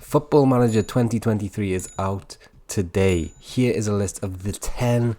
Football Manager 2023 is out today. Here is a list of the 10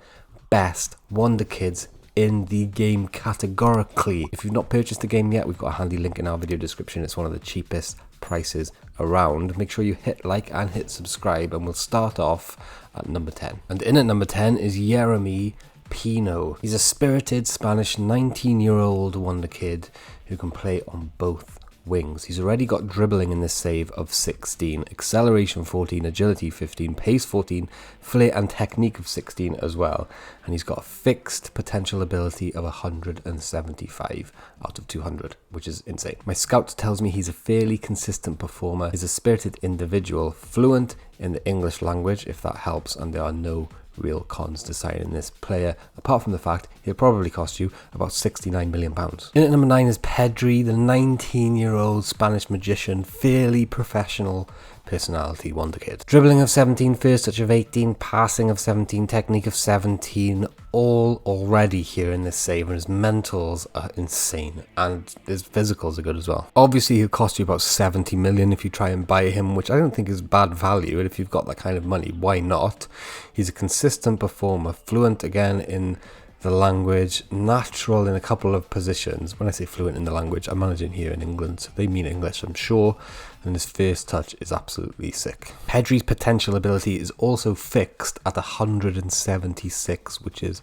best Wonder Kids in the game categorically. If you've not purchased the game yet, we've got a handy link in our video description. It's one of the cheapest prices around. Make sure you hit like and hit subscribe, and we'll start off at number 10. And in at number 10 is Rhys I. He's a spirited Spanish 19-year-old Wonder Kid who can play on both wings. He's already got dribbling in this save of 16, acceleration 14, agility 15, pace 14, flair and technique of 16 as well. And he's got a fixed potential ability of 175 out of 200, which is insane. My scout tells me he's a fairly consistent performer. He's a spirited individual, fluent in the English language, if that helps, and there are no real cons to signing this player, apart from the fact he'll probably cost you about £69 million. In at number 9 is Pedri, the 19-year-old Spanish magician, fairly professional personality Wonder Kid. Dribbling of 17, first touch of 18, passing of 17, technique of 17, all already here in this save, and his mentals are insane, and his physicals are good as well. Obviously he'll cost you about 70 million if you try and buy him, which I don't think is bad value, and if you've got that kind of money, why not? He's a consistent performer, fluent again in the language, natural in a couple of positions. When I say fluent in the language, I'm managing here in England, so they mean English, I'm sure, and his first touch is absolutely sick. Pedri's potential ability is also fixed at 176, which is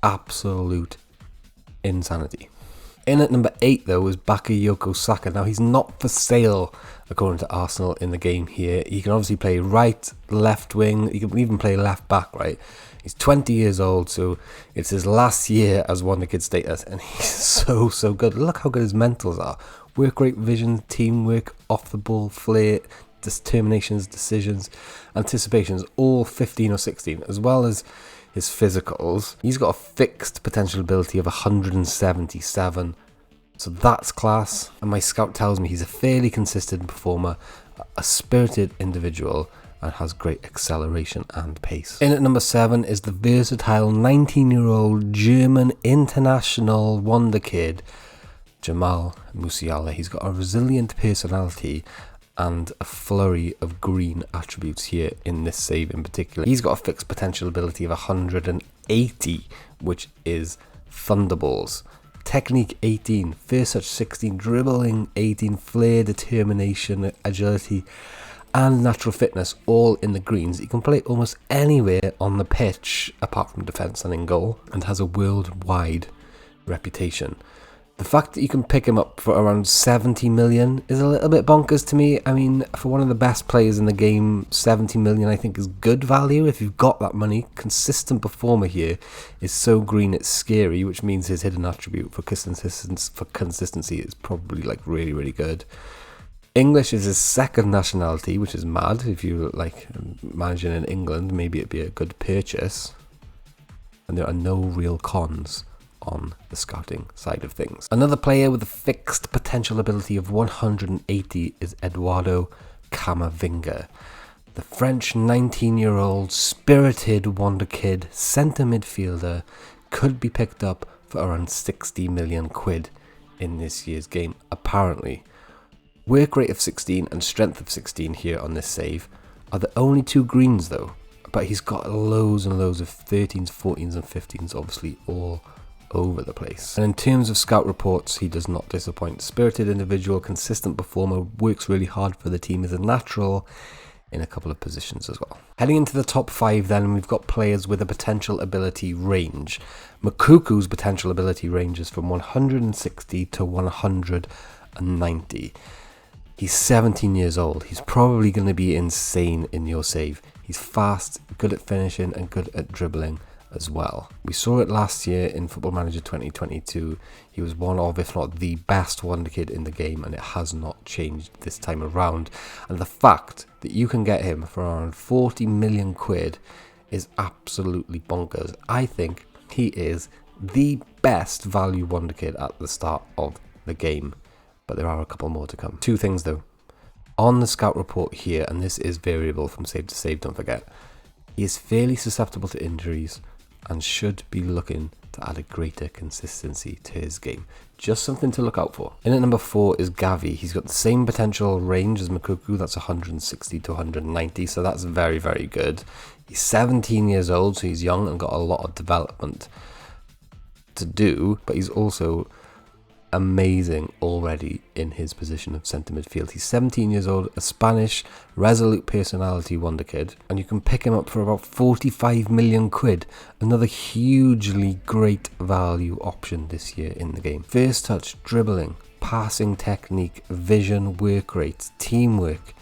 absolute insanity. In at number 8 though is Bakayoko Saka. Now he's not for sale according to Arsenal in the game here. He can obviously play right, left wing, he can even play left back, right? He's 20 years old, so it's his last year as Wonder Kid status, and he's so good. Look how good his mentals are. Work rate, vision, teamwork, off the ball, flair, determinations, decisions, anticipations, all 15 or 16, as well as his physicals. He's got a fixed potential ability of 177, so that's class. And my scout tells me he's a fairly consistent performer, a spirited individual, and has great acceleration and pace. In at number 7 is the versatile 19-year-old German international Wonder Kid, Jamal Musiala. He's got a resilient personality and a flurry of green attributes here in this save in particular. He's got a fixed potential ability of 180, which is thunderballs. Technique 18, first touch 16, dribbling 18, flair, determination, agility, and natural fitness, all in the greens. He can play almost anywhere on the pitch apart from defence and in goal, and has a worldwide reputation. The fact that you can pick him up for around 70 million is a little bit bonkers to me. I mean, for one of the best players in the game, 70 million I think is good value if you've got that money. Consistent performer here is so green it's scary, which means his hidden attribute for consistency is probably like really good. English is his second nationality, which is mad. If you like managing in England, maybe it'd be a good purchase. And there are no real cons on the scouting side of things. Another player with a fixed potential ability of 180 is Eduardo Camavinga. The French 19-year-old spirited Wonder Kid centre midfielder could be picked up for around 60 million quid in this year's game, apparently. Work rate of 16 and strength of 16 here on this save are the only two greens though, but he's got loads and loads of 13s, 14s and 15s, obviously all over the place. And in terms of scout reports, he does not disappoint. Spirited individual, consistent performer, works really hard for the team, is a natural in a couple of positions as well. Heading into the top 5 then, we've got players with a potential ability range. Makuku's potential ability ranges from 160 to 190. He's 17 years old. He's probably going to be insane in your save. He's fast, good at finishing, and good at dribbling as well. We saw it last year in Football Manager 2022. He was one of, if not the best Wonder Kid in the game, and it has not changed this time around. And the fact that you can get him for around 40 million quid is absolutely bonkers. I think he is the best value Wonder Kid at the start of the game. But there are a couple more to come. 2 things though. On the scout report here, and this is variable from save to save, don't forget, he is fairly susceptible to injuries and should be looking to add a greater consistency to his game. Just something to look out for. In at number 4 is Gavi. He's got the same potential range as Moukoko, that's 160 to 190, so that's very, very good. He's 17 years old, so he's young and got a lot of development to do, but he's also amazing already in his position of centre midfield. He's 17 years old, a Spanish resolute personality wonder kid, and you can pick him up for about 45 million quid. Another hugely great value option this year in the game. First touch, dribbling, passing technique, vision, work rates, teamwork,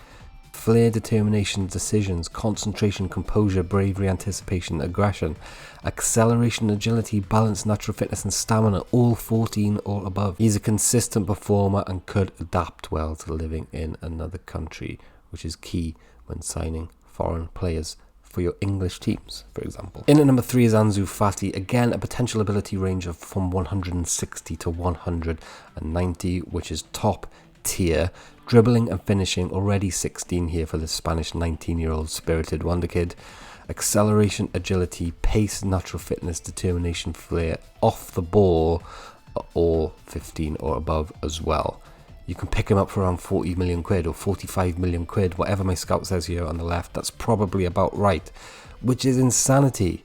flair, determination, decisions, concentration, composure, bravery, anticipation, aggression, acceleration, agility, balance, natural fitness and stamina, all 14 or above. He's a consistent performer and could adapt well to living in another country, which is key when signing foreign players for your English teams, for example. In at number 3 is Ansu Fati. Again, a potential ability range of from 160 to 190, which is top tier. Dribbling and finishing, already 16 here for the Spanish 19-year-old spirited wonder kid. Acceleration, agility, pace, natural fitness, determination, flair, off the ball are all 15 or above as well. You can pick him up for around 40 million quid or 45 million quid, whatever my scout says here on the left. That's probably about right, which is insanity.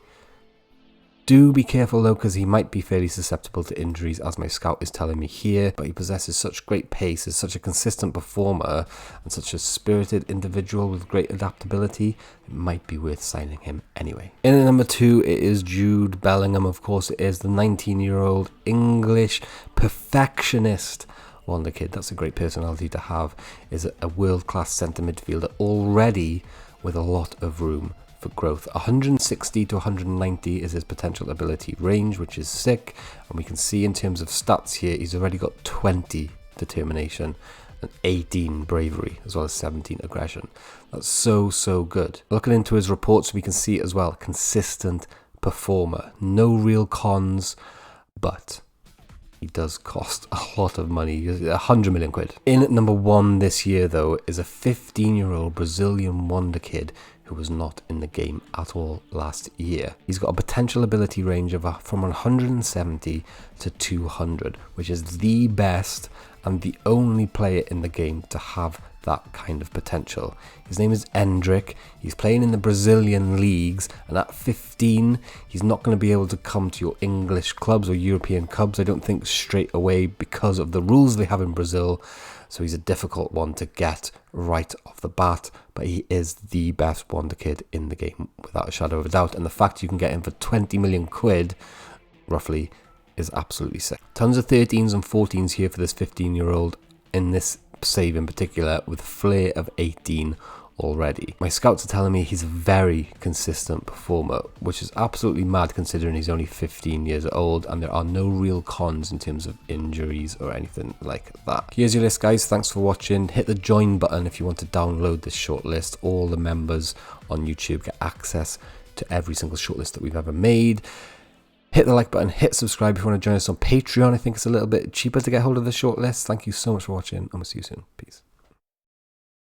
Do be careful though, because he might be fairly susceptible to injuries, as my scout is telling me here, but he possesses such great pace, is such a consistent performer, and such a spirited individual with great adaptability, it might be worth signing him anyway. In at number 2, it is Jude Bellingham. Of course, it is the 19-year-old English perfectionist wonder kid. That's a great personality to have. Is a world-class centre midfielder already with a lot of room for growth. 160 to 190 is his potential ability range, which is sick, and we can see in terms of stats here, he's already got 20 determination and 18 bravery, as well as 17 aggression. That's so good. Looking into his reports, we can see as well, consistent performer, no real cons, but he does cost a lot of money, 100 million quid. In at number 1 this year though is a 15-year-old Brazilian wonder kid who was not in the game at all last year. He's got a potential ability range of from 170 to 200, which is the best and the only player in the game to have that kind of potential. His name is Endrick. He's playing in the Brazilian leagues, and at 15 he's not going to be able to come to your English clubs or European clubs, I don't think, straight away because of the rules they have in Brazil. So he's a difficult one to get right off the bat, but he is the best wonder kid in the game without a shadow of a doubt, and the fact you can get him for 20 million quid roughly is absolutely sick. Tons of 13s and 14s here for this 15-year-old in this save in particular, with flair of 18 already. My scouts are telling me he's a very consistent performer, which is absolutely mad considering he's only 15 years old and there are no real cons in terms of injuries or anything like that. Here's your list, guys. Thanks for watching. Hit the join button if you want to download this shortlist. All the members on YouTube get access to every single shortlist that we've ever made. Hit the like button, hit subscribe if you want to join us on Patreon. I think it's a little bit cheaper to get hold of the shortlist. Thank you so much for watching, and we'll see you soon. Peace.